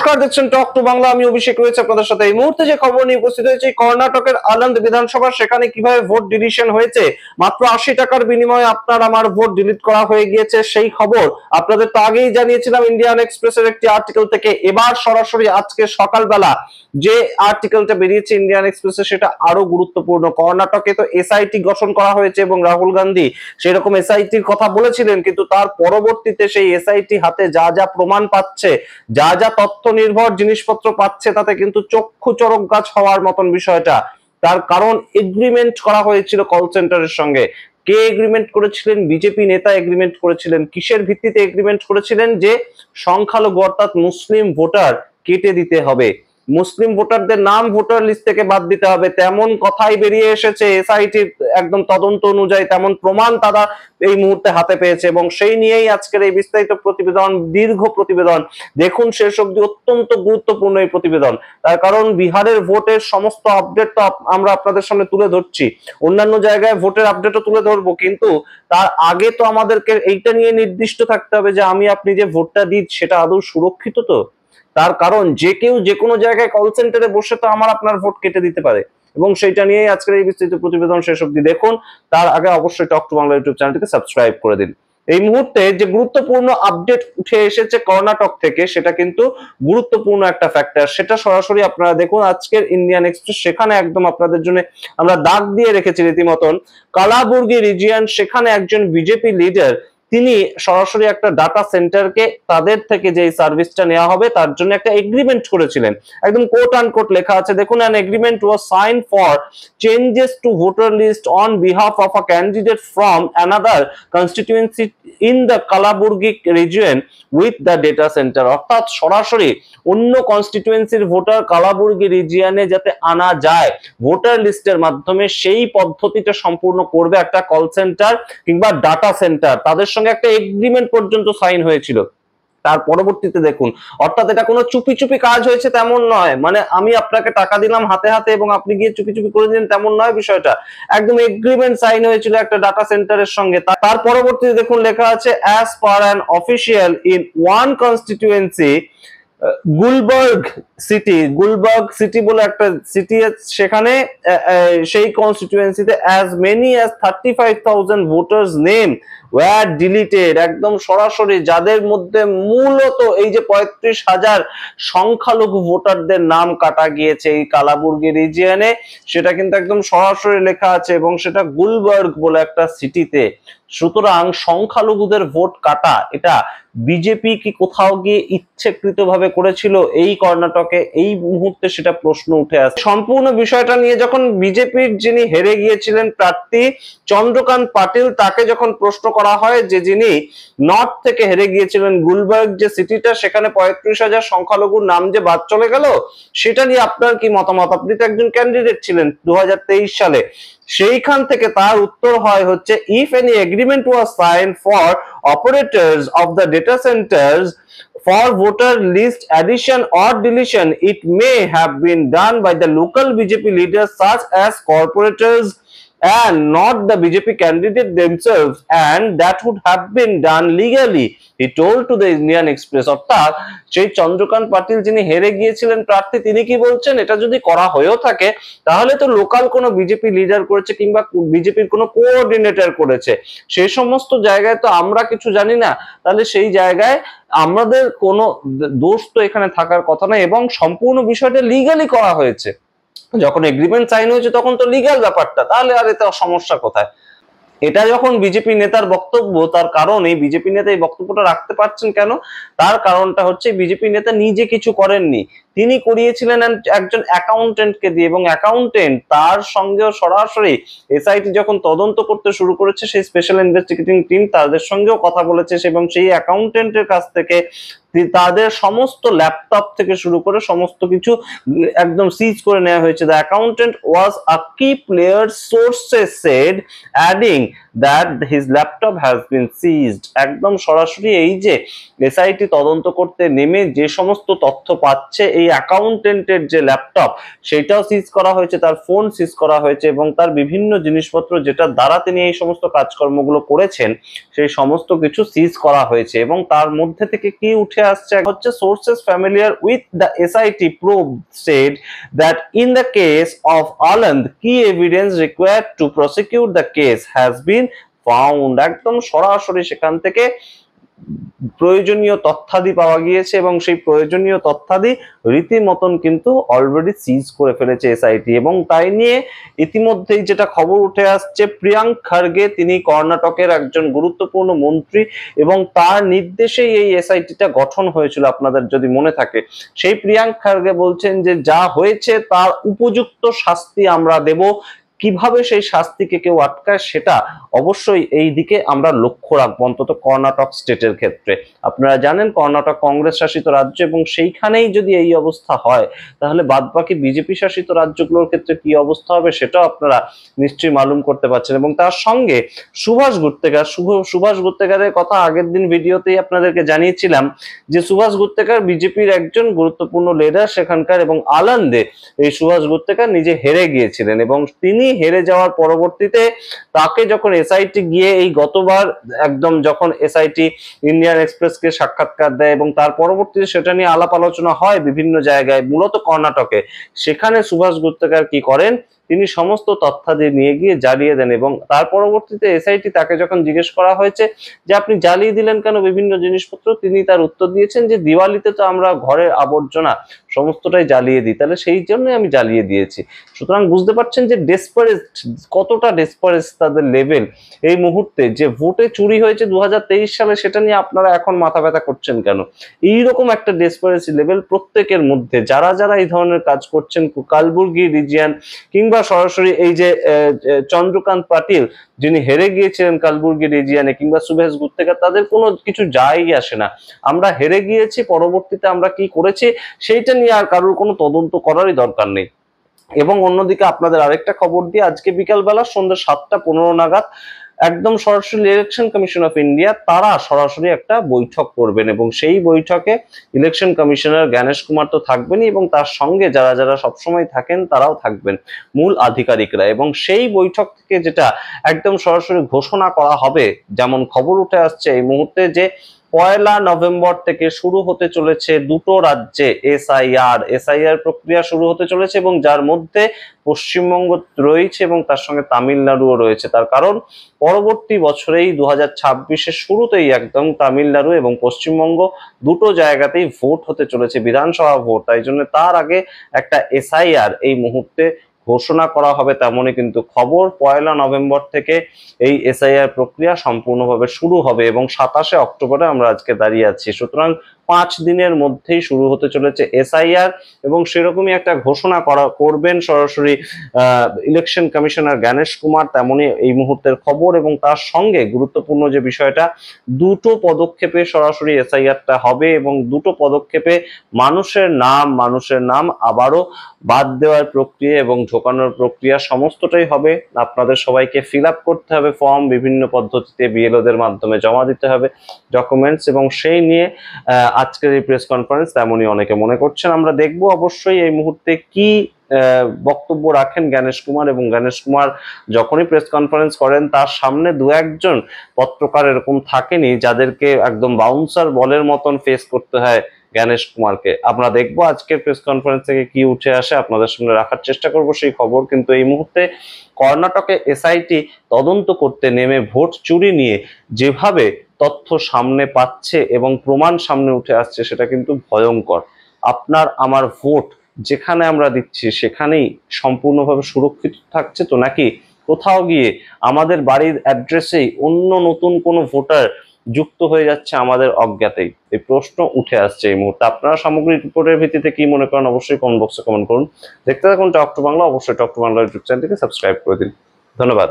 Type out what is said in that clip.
নমস্কার, দেখছেন talk to Bangla. আমি অভিষেক রয়েছে আপনাদের সাথে। এই মুহূর্তে যে খবর নিয়ে উপস্থিত হয়েছে কর্ণাটকের আনন্দ বিধানসভা, সেখানে কিভাবে ভোট ডিলিশন হয়েছে। মাত্র 80 টাকার বিনিময়ে আপনার আমার ভোট ডিলিট করা হয়ে গিয়েছে, সেই খবর আপনাদের তো আগেই জানিয়েছিলাম ইন্ডিয়ান এক্সপ্রেসের একটি আর্টিকেল থেকে। এবার সরাসরি আজকে সকালবেলা যে আর্টিকেলটা বেরিয়েছে ইন্ডিয়ান এক্সপ্রেসে, সেটা আরো গুরুত্বপূর্ণ। কর্ণাটকে তো এসআইটি গঠন করা হয়েছে এবং রাহুল গান্ধী সেরকম এসআইটির কথা বলেছিলেন, কিন্তু তার পরবর্তীতে সেই এসআইটি হাতে যা যা প্রমাণ পাচ্ছে, যা যা তথ্য নির্ভর জিনিসপত্র পাচ্ছে, তাতে কিন্তু চক্ষু চড়ক গাছ হওয়ার মতন বিষয়টা। তার কারণ এগ্রিমেন্ট করা হয়েছিল কল সেন্টারের সঙ্গে। কে এগ্রিমেন্ট করেছিলেন? বিজেপি নেতা এগ্রিমেন্ট করেছিলেন। কিসের ভিত্তিতে এগ্রিমেন্ট করেছিলেন? যে সংখ্যালঘু অর্থাৎ মুসলিম ভোটার কেটে দিতে হবে, মুসলিম ভোটারদের নাম ভোটার লিস্ট থেকে বাদ দিতে হবে, তেমন কথাই বেরিয়ে এসেছে। এসআইটি একদম তদন্ত অনুযায়ী তেমন প্রমাণ তারা এই মুহূর্তে হাতে পেয়েছে এবং সেই নিয়েই আজকের এই বিস্তারিত প্রতিবেদন, দীর্ঘ প্রতিবেদন। দেখুন শেষ অবধি, অত্যন্ত গুরুত্বপূর্ণ এই প্রতিবেদন। তার কারণ বিহারের ভোটের সমস্ত আপডেট তো আমরা আপনাদের সামনে তুলে ধরছি, অন্যান্য জায়গায় ভোটের আপডেটও তুলে ধরবো, কিন্তু তার আগে তো আমাদেরকে এইটা নিয়ে নির্দিষ্ট থাকতে হবে যে আমি আপনি যে ভোটটা দিই সেটা আদৌ সুরক্ষিত তো। তার কারণ যে কেউ যে কোনো জায়গায় কল সেন্টারে বসে তো আমার আপনার ভোট কেটে দিতে পারে, এবং সেইটা নিয়ে আজকের এই বিস্তৃত প্রতিবেদন শেষ অবধি দেখুন। তার আগে অবশ্যই টক টু বাংলা ইউটিউব চ্যানেলটিকে সাবস্ক্রাইব করে দিন। এই মুহূর্তে যে গুরুত্বপূর্ণ আপডেট উঠে এসেছে কর্ণাটক থেকে, সেটা কিন্তু গুরুত্বপূর্ণ একটা ফ্যাক্টর। সেটা সরাসরি আপনারা দেখুন আজকের ইন্ডিয়ান এক্সপ্রেস, সেখানে একদম আপনাদের জন্য আমরা দাগ দিয়ে রেখেছি রীতিমতন। কালাবুর্গি রিজিয়ন, সেখানে একজন বিজেপি লিডার, তিনি সরাসরি একটা ডাটা সেন্টারকে তাদের থেকে যে সার্ভিসটা নেওয়া হবে তার জন্য একটা এগ্রিমেন্ট করেছিলেন। একদম কোট আনকোট লেখা আছে, দেখুন, an agreement was signed for changes to voter list on behalf of a candidate from another constituency in the Kalaburgi region with the data center। অর্থাৎ সরাসরি অন্য কনস্টিটিউয়েন্সির ভোটার কালাবুর্গি রিজিয়নে যাতে আনা যায় ভোটার লিস্টের মাধ্যমে, সেই পদ্ধতিটা সম্পূর্ণ করবে একটা কল সেন্টার কিংবা ডাটা সেন্টার। তাদের সঙ্গে একটা এগ্রিমেন্ট পর্যন্ত সাইন হয়েছিল। তার পরবর্তীতে দেখুন, অর্থাৎ এটা কোনো চুপি চুপি কাজ হয়েছে তেমন নয়, মানে আমি আপনাকে টাকা দিলাম হাতে হাতে এবং আপনি গিয়ে চুপি চুপি করে দিলেন তেমন নয় বিষয়টা। একদম এগ্রিমেন্ট সাইন হয়েছিল একটা ডাটা সেন্টারের সঙ্গে। তার পরবর্তীতে দেখুন লেখা আছে, as per an official in one constituency Gulberg city বলে একটা সিটি, সেখানে সেই কনস্টিটিউয়েন্সিতে as many as 35,000 voters name were deleted। একদম সরাসরি যাদের মধ্যে মূলত এই যে 35,000 সংখ্যালঘু ভোটারদের নাম কাটা গিয়েছে এই কালাবুর্গি রিজিয়নে, সেটা কিন্তু একদম সরাসরি লেখা আছে, এবং সেটা গুলবার্গ বলে একটা সিটিতে। সুতরাং সংখ্যালঘুদের ভোট কাটা, এটা বিজেপি কি কোথাও গিয়ে ইচ্ছাকৃতভাবে করেছিল এই কর্ণাটকে? এই মুহূর্তে সেটা প্রশ্ন উঠে আসে। সম্পূর্ণ বিষয়টা নিয়ে যখন বিজেপির যিনি হেরে গিয়েছিলেন প্রার্থী চন্দ্রকান্ত পাটিল, তাকে যখন প্রশ্ন করা হয় যে যিনি নর্থ থেকে হেরে গিয়েছিলেন, গুলবার্গ যে সিটিটা, সেখানে 35,000 সংখ্যালঘুর নাম যে বাদ চলে গেল, সেটা নিয়ে আপনার কি মতামত? আপনি তো একজন ক্যান্ডিডেট ছিলেন 2023 সালে। সেইখান থেকে তার উত্তর হয় হচ্ছে, if any agreement was signed for operators of the data centers for voter list addition or deletion, it may have been done by the local BJP leaders such as corporators and not the BJP candidate themselves, and that would have been done legally, he told to the Indian Express। অর্থাৎ সেই চন্দ্রকান্ত পাটিল যিনি হেরে গিয়েছিলেন প্রার্থী, তিনি কি বলছেন, এটা যদি করা হয়েও থাকে তাহলে তো লোকাল কোনো বিজেপি লিডার করেছে কিংবা বিজেপির কোনো কোঅর্ডিনেটর করেছে, সেই সমস্ত জায়গায় তো আমরা কিছু জানি না। তাহলে সেই জায়গায় আমাদের কোনো দোষ তো এখানে থাকার কথা নয়, এবং সম্পূর্ণ বিষয়টা লিগালি করা হয়েছে। যখন এগ্রিমেন্ট সাইন হয়েছে তখন তো লিগ্যাল ব্যাপারটা, তাহলে আর এতে সমস্যা কোথায়? এটা যখন বিজেপি নেতার বক্তব্য, তার কারণ এই বিজেপি নেতা এই বক্তব্যটা রাখতে পারছেন কেন? তার কারণটা হচ্ছে বিজেপি নেতা নিজে কিছু করেননি, তিনি করিয়েছিলেন একজন অ্যাকাউন্টেন্টকে দিয়ে, এবং অ্যাকাউন্টেন্ট তার সঙ্গেও সরাসরি এসআইটি যখন তদন্ত করতে শুরু করেছে, সেই স্পেশাল ইনভেস্টিগেটিং টিম তাদের সঙ্গেও কথা বলেছে, এবং সেই অ্যাকাউন্টেন্টের কাছ থেকে তাদের সমস্ত ল্যাপটপ থেকে শুরু করে সমস্ত কিছু একদম সিজ করে নেওয়া হয়েছে। The accountant was a key player, sources said, adding that his laptop has been seized. একদম সরাসরি এই যে এসআইটি তদন্ত করতে নেমে যে সমস্ত তথ্য পাচ্ছে, এই অ্যাকাউন্টেন্টের যে ল্যাপটপ সেটাও সিজ করা হয়েছে, তার ফোন সিজ করা হয়েছে, এবং তার বিভিন্ন জিনিসপত্র যেটার দ্বারা তিনি এই সমস্ত কাজকর্মগুলো করেছেন সেই সমস্ত কিছু সিজ করা হয়েছে। এবং তার মধ্যে থেকে কি উঠে আসছে হচ্ছে sources familiar with the SIT probe said that in the case of Anand key evidence required to prosecute the case has been found. একদম সরাসরি সেখান থেকে প্রয়োজনীয় তথ্যাদি পাওয়া গিয়েছে এবং সেই প্রয়োজনীয় তথ্যাদি রীতিমতন কিন্তু অলরেডি সিজ করে ফেলেছে এসআইটি। এবং তাই নিয়ে ইতিমধ্যেই যেটা খবর উঠে আসছে, প্রিয়াঙ্ক খার্গে তিনি কর্ণাটকের একজন গুরুত্বপূর্ণ মন্ত্রী এবং তার নির্দেশেই এই এসআইটিটা গঠন হয়েছিল, আপনাদের যদি মনে থাকে। সেই প্রিয়াঙ্ক খার্গে বলছেন যে যা হয়েছে তার উপযুক্ত শাস্তি আমরা দেব। কিভাবে সেই শাস্তিকে কেউ আটকায় সেটা অবশ্যই এই দিকে আমরা লক্ষ্য রাখবো, অন্তত কর্ণাটক স্টেটের ক্ষেত্রে। আপনারা জানেন কর্ণাটক কংগ্রেস শাসিত রাজ্য এবং সেইখানেই যদি এই অবস্থা হয় তাহলে বাদবাকি বিজেপি শাসিত রাজ্যগুলোর ক্ষেত্রে কি অবস্থা হবে সেটাও আপনারা নিশ্চয়ই মালুম করতে পারছেন। এবং তার সঙ্গে সুভাষ গুত্তেকারের কথা আগের দিন ভিডিওতেই আপনাদেরকে জানিয়েছিলাম যে সুভাষ গুত্তেকার বিজেপির একজন গুরুত্বপূর্ণ লিডার সেখানকার, এবং আনন্দে এই সুভাষ গুত্তেকার নিজে হেরে গিয়েছিলেন এবং তিনি হেরে যাওয়ার পরবর্তীতে তাকে যখন এসআইটি গিয়ে এই গতবার একদম যখন এসআইটি ইন্ডিয়ান এক্সপ্রেসকে সাক্ষাৎকার দেয় এবং তার পরবর্তীতে সেটা নিয়ে আলাপ আলোচনা হয় বিভিন্ন জায়গায়, মূলত কর্ণাটকে, সেখানে সুভাষ গুত্তেকার কি করেন, তিনি সমস্ত তথ্যাদি নিয়ে গিয়ে জ্বালিয়ে দেন। এবং তার পরবর্তীতে এসআইটি তাকে যখন জিজ্ঞেস করা হয়েছে যে আপনি জ্বালিয়ে দিলেন কেন বিভিন্ন জিনিসপত্র, তিনি তার উত্তর দিয়েছেন যে দিওয়ালিতে তো আমরা ঘরের আবর্জনা সমস্তটাই জ্বালিয়ে দিই, তাহলে সেই জন্যই আমি জ্বালিয়ে দিয়েছি। সুতরাং বুঝতে পারছেন যে ডেসপারেট, কতটা ডেসপারেট তাদের লেভেল এই মুহূর্তে, যে ভোটে চুরি হয়েছে 2023 সালে সেটা নিয়ে আপনারা এখন মাথা ব্যথা করছেন কেন। এইরকম একটা ডেসপারেসি লেভেল প্রত্যেকের মধ্যে, যারা যারা এই ধরনের কাজ করছেন, কালবুর্গি রিজিয়ন কিংবা সরাসরি এই যে চন্দ্রকান্ত পাটিল যিনি হেরে গিয়েছিলেন কালবুর্গি রিজিয়নে, কিংবা সুভাষ গুত্তেকার, তাদের কোনো কিছু যায়ই আসে না। আমরা হেরে গিয়েছি, পরবর্তীতে আমরা কি করেছি সেইটা নিয়ে আর কারোর কোনো তদন্ত করারই দরকার নেই। এবং অন্যদিকে আপনাদের আরেকটা খবর দিয়ে, আজকে বিকালবেলা সন্ধ্যা 7:15 নাগাদ একদম সরাসরি ইলেকশন কমিশন অফ ইন্ডিয়া তারা সরাসরি একটা বৈঠক করবেন এবং সেই বৈঠকে ইলেকশন কমিশনার জ্ঞানেশ কুমার তো থাকবেনই এবং তার সঙ্গে যারা যারা সবসময় থাকেন তারাও থাকবেন, মূল আধিকারিকরা। এবং সেই বৈঠক থেকে যেটা একদম সরাসরি ঘোষণা করা হবে, যেমন খবর উঠে আসছে এই মুহূর্তে, যে 1 নভেম্বর থেকে শুরু হতে চলেছে দুটো রাজ্যে এসআইআর প্রক্রিয়া শুরু হতে চলেছে, এবং যার মধ্যে পশ্চিমবঙ্গ রয়েছে এবং তার সঙ্গে তামিলনাড়ুও রয়েছে। তার কারণ পরবর্তী বছরেই 2026-এর শুরুতেই একদম তামিলনাড়ু এবং পশ্চিমবঙ্গ দুটো জায়গাতেই ভোট হতে চলেছে, বিধানসভা ভোট। তাই জন্য তার আগে একটা এসআইআর এই মুহূর্তে ঘোষণা করা হবে, তেমনই কিন্তু খবর। 1 নভেম্বর থেকে এই এসআইআর প্রক্রিয়া সম্পূর্ণভাবে শুরু হবে এবং 27 অক্টোবরে আমরা আজকে দাঁড়িয়ে আছি। সুতরাং 5 দিনের মধ্যেই শুরু হতে চলেছে এসআইআর এবং সেরকমই একটা ঘোষণা করবেন সরাসরি ইলেকশন কমিশনার জ্ঞানেশ কুমার, তেমনই এই মুহূর্তের খবর। এবং তার সঙ্গে গুরুত্বপূর্ণ যে বিষয়টা, দুটো পদক্ষেপে সরাসরি এসআইআরটা হবে এবং দুটো পদক্ষেপে মানুষের নাম আবারও বাদ দেওয়ার প্রক্রিয়া এবং ঢোকানোর প্রক্রিয়া সমস্তটাই হবে। আপনাদের সবাইকে ফিল আপ করতে হবে ফর্ম, বিভিন্ন পদ্ধতিতে বিএলওদের মাধ্যমে জমা দিতে হবে ডকুমেন্টস, এবং সেই নিয়ে আজকের এই প্রেস কনফারেন্স তেমনই অনেকে মনে করছেন। আমরা দেখব অবশ্যই এই মুহূর্তে কি বক্তব্য রাখেন জ্ঞানেশ কুমার, এবং জ্ঞানেশ কুমার যখনই প্রেস কনফারেন্স করেন তার সামনে দু একজন পত্রকার এরকম থাকেনি যাদেরকে একদম বাউন্সার বলের মতন ফেস করতে হয় জ্ঞানেশ কুমারকে। আমরা দেখবো আজকের প্রেস কনফারেন্স থেকে কি উঠে আসে, আপনাদের সামনে রাখার চেষ্টা করব সেই খবর। কিন্তু এই মুহূর্তে কর্ণাটকে এসআইটি তদন্ত করতে নেমে ভোট চুরি নিয়ে যেভাবে তথ্য সামনে পাচ্ছে এবং প্রমাণ সামনে উঠে আসছে সেটা কিন্তু ভয়ঙ্কর। আপনার আমার ভোট যেখানে আমরা দিচ্ছি সেখানেই সম্পূর্ণভাবে সুরক্ষিত থাকছে তো, নাকি কোথাও গিয়ে আমাদের বাড়ির অ্যাড্রেসেই অন্য নতুন কোনো ভোটার যুক্ত হয়ে যাচ্ছে আমাদের অজ্ঞাতেই? এই প্রশ্ন উঠে আসছে এই মুহূর্তে। আপনারা সামগ্রিক রিপোর্টের ভিত্তিতে কি মনে করেন অবশ্যই কমেন্ট বক্সে কমেন্ট করুন। দেখতে থাকুন টক টু বাংলা, অবশ্যই টক টু বাংলা ইউটিউব চ্যানেলটিকে সাবস্ক্রাইব করে দিন। ধন্যবাদ।